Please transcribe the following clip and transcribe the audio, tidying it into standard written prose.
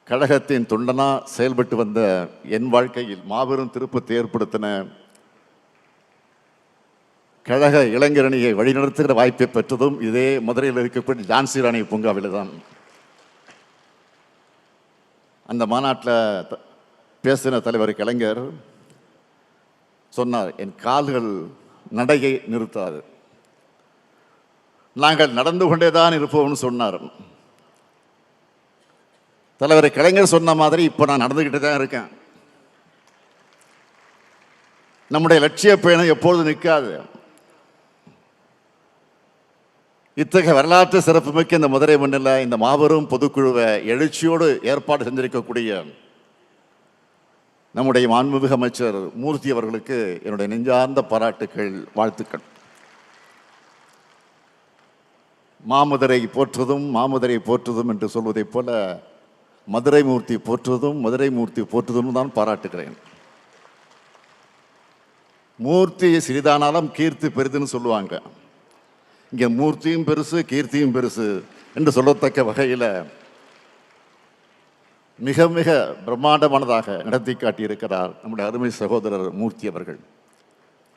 கழகத்தின் தொண்டனா செயல்பட்டு வந்த என் வாழ்க்கையில் மாபெரும் திருப்பத்தை ஏற்படுத்தின கழக இளைஞரணியை வழிநடத்துகிற வாய்ப்பை பெற்றதும் இதே மதுரையில் இருக்கக்கூடிய ஜான்சி ராணி பூங்காவில் தான். அந்த மாநாட்டில் பேசின தலைவர் கலைஞர் சொன்னார், என் கால்கள் நடையை நிறுத்தாது, நாங்கள் நடந்து கொண்டேதான் இருப்போம்னு சொன்னார். தலைவர் கலைஞர் சொன்ன மாதிரி இப்போ நான் நடந்துக்கிட்டு தான் இருக்கேன். நம்முடைய லட்சிய பயணம் எப்பொழுது நிற்காது. இத்தகைய வரலாற்று சிறப்புமிக்க இந்த மதுரை மண்ணில் இந்த மாபெரும் பொதுக்குழுவை எழுச்சியோடு ஏற்பாடு செஞ்சிருக்கக்கூடிய நம்முடைய மாண்புமிகு அமைச்சர் மூர்த்தி அவர்களுக்கு என்னுடைய நெஞ்சார்ந்த பாராட்டுக்கள், வாழ்த்துக்கள். மாமதுரை போற்றுதும் மாமதுரை போற்றுதும் என்று சொல்வதைப் போல மதுரை மூர்த்தி போற்றுவதும் மதுரை மூர்த்தி போற்றுவதும் தான் பாராட்டுகிறேன். மூர்த்தி சிறிதானாலும் கீர்த்தி பெரிதுன்னு சொல்லுவாங்க. இங்கே மூர்த்தியும் பெருசு கீர்த்தியும் பெருசு என்று சொல்லத்தக்க வகையில் மிக மிக பிரம்மாண்டமானதாக நடத்தி காட்டியிருக்கிறார் நம்முடைய அருமை சகோதரர் மூர்த்தி அவர்கள்.